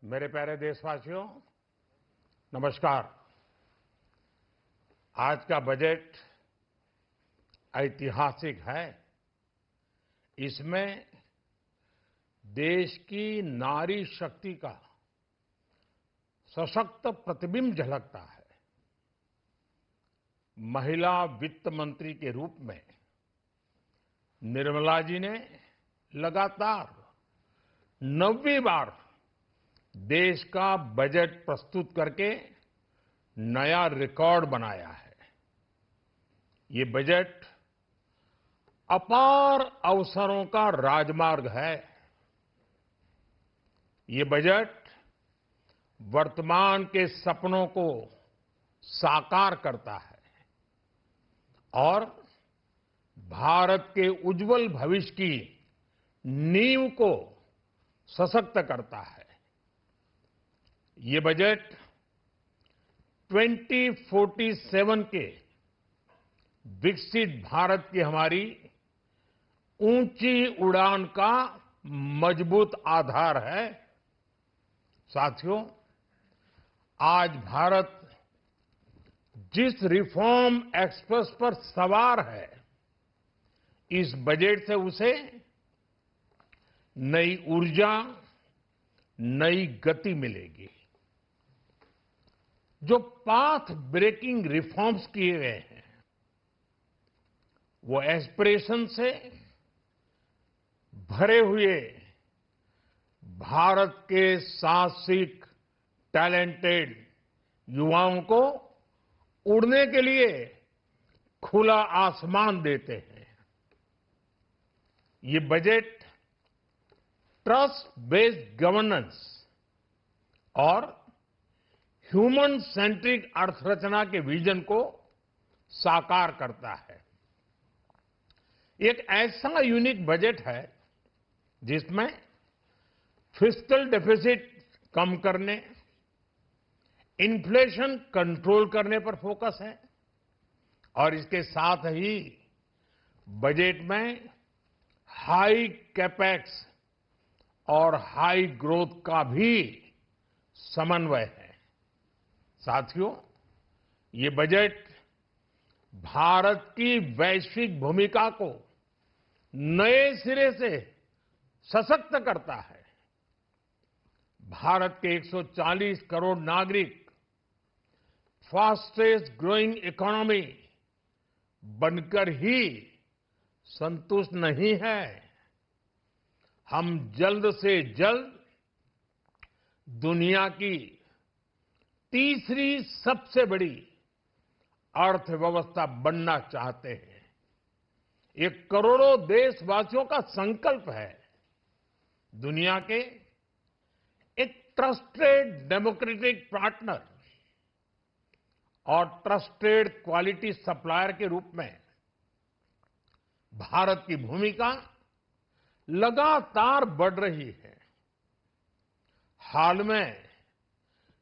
मेरे प्यारे देशवासियों, नमस्कार। आज का बजट ऐतिहासिक है। इसमें देश की नारी शक्ति का सशक्त प्रतिबिंब झलकता है। महिला वित्त मंत्री के रूप में निर्मला जी ने लगातार 9वीं बार देश का बजट प्रस्तुत करके नया रिकॉर्ड बनाया है। ये बजट अपार अवसरों का राजमार्ग है। ये बजट वर्तमान के सपनों को साकार करता है और भारत के उज्जवल भविष्य की नींव को सशक्त करता है। ये बजट 2047 के विकसित भारत की हमारी ऊंची उड़ान का मजबूत आधार है। साथियों, आज भारत जिस रिफॉर्म एक्सप्रेस पर सवार है, इस बजट से उसे नई ऊर्जा, नई गति मिलेगी। जो पाथ ब्रेकिंग रिफॉर्म्स किए गए हैं, वो एस्पिरेशन से भरे हुए भारत के साहसिक, टैलेंटेड युवाओं को उड़ने के लिए खुला आसमान देते हैं। ये बजट ट्रस्ट बेस्ड गवर्नेंस और ह्यूमन सेंट्रिक अर्थरचना के विजन को साकार करता है। एक ऐसा यूनिक बजट है जिसमें फिस्कल डेफिसिट कम करने, इन्फ्लेशन कंट्रोल करने पर फोकस है और इसके साथ ही बजट में हाई कैपेक्स और हाई ग्रोथ का भी समन्वय है। साथियों, ये बजट भारत की वैश्विक भूमिका को नए सिरे से सशक्त करता है। भारत के 140 करोड़ नागरिक फास्टेस्ट ग्रोइंग इकोनॉमी बनकर ही संतुष्ट नहीं है। हम जल्द से जल्द दुनिया की तीसरी सबसे बड़ी अर्थव्यवस्था बनना चाहते हैं। ये करोड़ों देशवासियों का संकल्प है। दुनिया के एक ट्रस्टेड डेमोक्रेटिक पार्टनर और ट्रस्टेड क्वालिटी सप्लायर के रूप में भारत की भूमिका लगातार बढ़ रही है। हाल में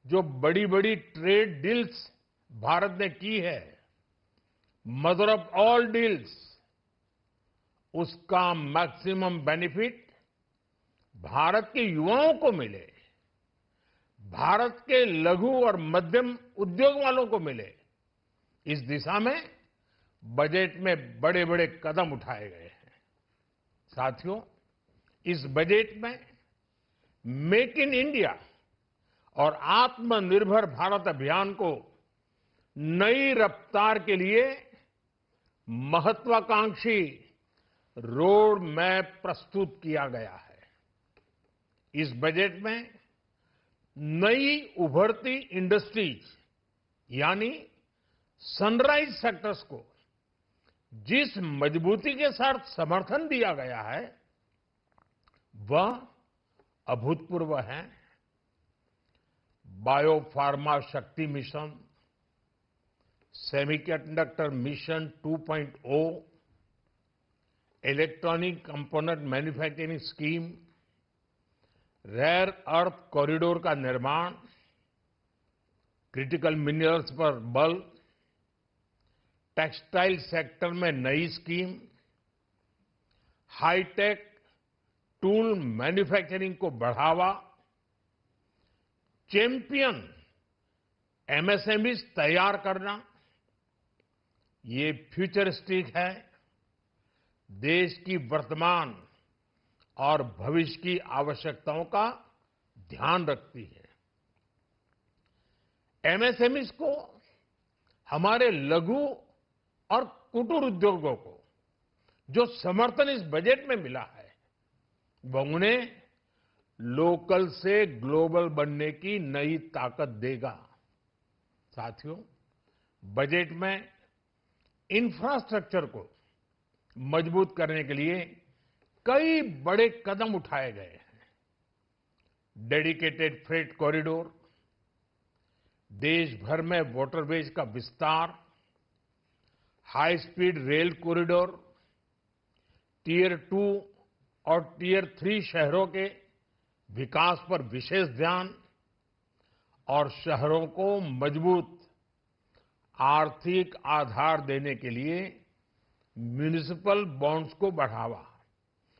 जो बड़ी-बड़ी ट्रेड डील्स भारत ने की है, मदर ऑफ ऑल डील्स, उसका मैक्सिमम बेनिफिट भारत के युवाओं को मिले, भारत के लघु और मध्यम उद्योग वालों को मिले। इस दिशा में बजट में बड़े-बड़े कदम उठाए गए हैं। साथियों, इस बजट में मेक इन इंडिया और आत्मनिर्भर भारत अभियान को नई रफ्तार के लिए महत्वाकांक्षी रोड मैप प्रस्तुत किया गया है। इस बजट में नई उभरती इंडस्ट्रीज यानी सनराइज सेक्टर्स को जिस मजबूती के साथ समर्थन दिया गया है, वह अभूतपूर्व है। Bio pharma Shakti mission, semiconductor mission 2.0, electronic component manufacturing scheme, rare earth corridor का निर्माण, क्रिटिकल मिनरल्स पर बल, टेक्सटाइल सेक्टर में नई स्कीम, हाईटेक टूल मैन्युफैक्चरिंग को बढ़ावा, चैंपियन एमएसएमईज तैयार करना, ये फ्यूचरिस्टिक है, देश की वर्तमान और भविष्य की आवश्यकताओं का ध्यान रखती है। एमएसएमईज को, हमारे लघु और कुटीर उद्योगों को जो समर्थन इस बजट में मिला है, वो उन्हें लोकल से ग्लोबल बनने की नई ताकत देगा। साथियों, बजट में इंफ्रास्ट्रक्चर को मजबूत करने के लिए कई बड़े कदम उठाए गए हैं। डेडिकेटेड फ्रेट कॉरिडोर, देश भर में वाटरवेज का विस्तार, high speed rail corridor, tier 2 और टियर 3 शहरों के विकास पर विशेष ध्यान और शहरों को मजबूत आर्थिक आधार देने के लिए म्युनिसिपल बॉन्ड्स को बढ़ावा,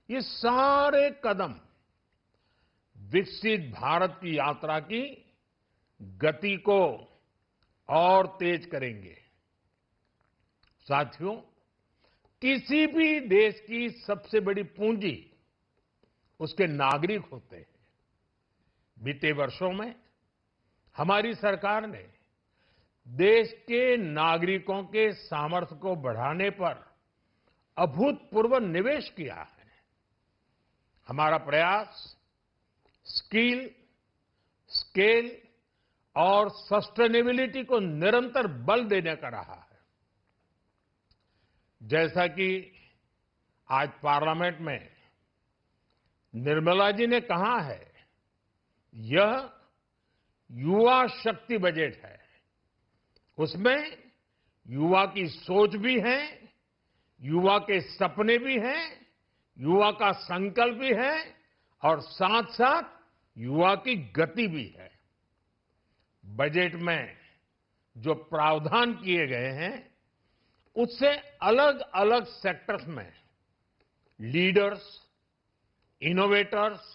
ये सारे कदम विकसित भारत की यात्रा की गति को और तेज करेंगे। साथियों, किसी भी देश की सबसे बड़ी पूंजी उसके नागरिक होते हैं। बीते वर्षों में हमारी सरकार ने देश के नागरिकों के सामर्थ्य को बढ़ाने पर अभूतपूर्व निवेश किया है। हमारा प्रयास स्किल, स्केल और सस्टेनेबिलिटी को निरंतर बल देने का रहा है। जैसा कि आज पार्लियामेंट में निर्मला जी ने कहा है, यह युवा शक्ति बजट है। उसमें युवा की सोच भी है, युवा के सपने भी हैं, युवा का संकल्प भी है और साथ साथ युवा की गति भी है। बजट में जो प्रावधान किए गए हैं, उससे अलग अलग सेक्टर्स में लीडर्स, इनोवेटर्स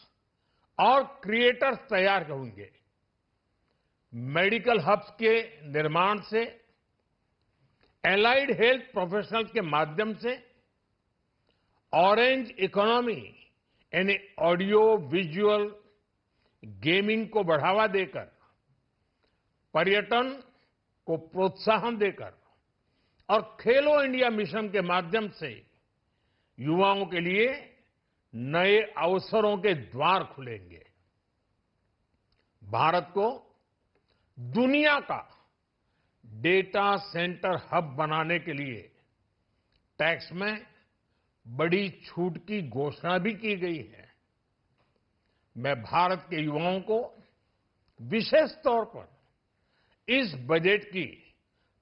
और क्रिएटर्स तैयार होंगे। मेडिकल हब्स के निर्माण से, एलाइड हेल्थ प्रोफेशनल्स के माध्यम से, ऑरेंज इकोनॉमी यानी ऑडियो विजुअल गेमिंग को बढ़ावा देकर, पर्यटन को प्रोत्साहन देकर और खेलो इंडिया मिशन के माध्यम से युवाओं के लिए नए अवसरों के द्वार खुलेंगे। भारत को दुनिया का डेटा सेंटर हब बनाने के लिए टैक्स में बड़ी छूट की घोषणा भी की गई है। मैं भारत के युवाओं को विशेष तौर पर इस बजट की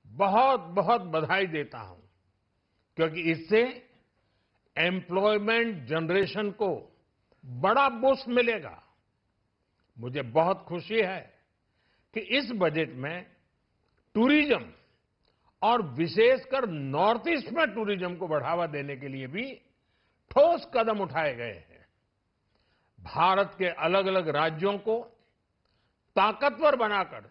बहुत बहुत बधाई देता हूं, क्योंकि इससे एम्प्लॉयमेंट जनरेशन को बड़ा बूस्ट मिलेगा। मुझे बहुत खुशी है कि इस बजट में टूरिज्म और विशेषकर नॉर्थ ईस्ट में टूरिज्म को बढ़ावा देने के लिए भी ठोस कदम उठाए गए हैं। भारत के अलग अलग राज्यों को ताकतवर बनाकर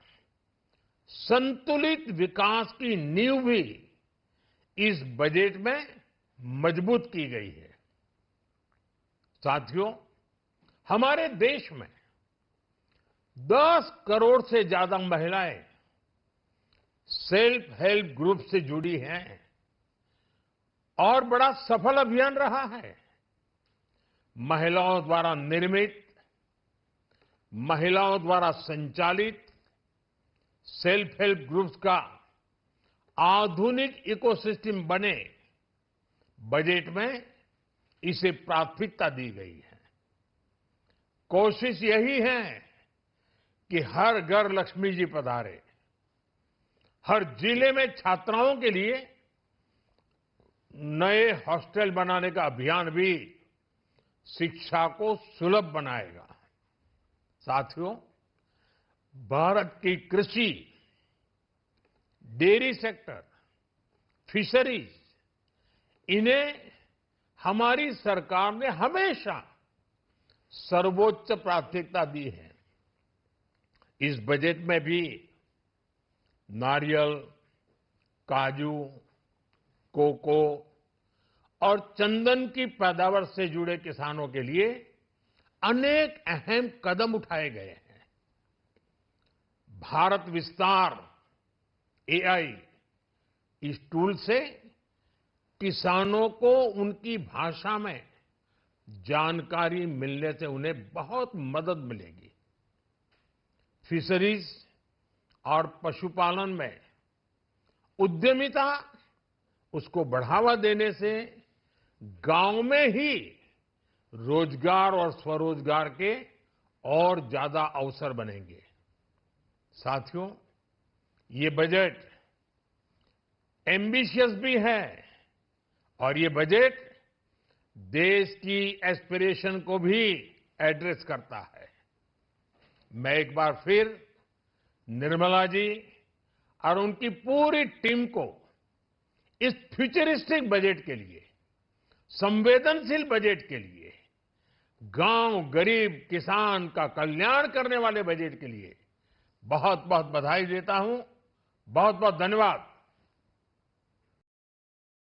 संतुलित विकास की नींव भी इस बजट में मजबूत की गई है। साथियों, हमारे देश में 10 करोड़ से ज्यादा महिलाएं सेल्फ हेल्प ग्रुप से जुड़ी हैं और बड़ा सफल अभियान रहा है। महिलाओं द्वारा निर्मित, महिलाओं द्वारा संचालित सेल्फ हेल्प ग्रुप्स का आधुनिक इकोसिस्टम बने, बजट में इसे प्राथमिकता दी गई है। कोशिश यही है कि हर घर लक्ष्मी जी पधारे। हर जिले में छात्राओं के लिए नए हॉस्टल बनाने का अभियान भी शिक्षा को सुलभ बनाएगा। साथियों, भारत की कृषि, डेयरी सेक्टर, फिशरीज, इन्हें हमारी सरकार ने हमेशा सर्वोच्च प्राथमिकता दी है। इस बजट में भी नारियल, काजू, कोको और चंदन की पैदावार से जुड़े किसानों के लिए अनेक अहम कदम उठाए गए हैं। भारत विस्तार एआई इस टूल से किसानों को उनकी भाषा में जानकारी मिलने से उन्हें बहुत मदद मिलेगी। फिशरीज और पशुपालन में उद्यमिता उसको बढ़ावा देने से गांव में ही रोजगार और स्वरोजगार के और ज्यादा अवसर बनेंगे। साथियों, ये बजट एम्बिशियस भी है और ये बजट देश की एस्पिरेशन को भी एड्रेस करता है। मैं एक बार फिर निर्मला जी और उनकी पूरी टीम को इस फ्यूचरिस्टिक बजट के लिए, संवेदनशील बजट के लिए, गांव, गरीब, किसान का कल्याण करने वाले बजट के लिए बहुत बहुत बधाई देता हूं। बहुत बहुत धन्यवाद।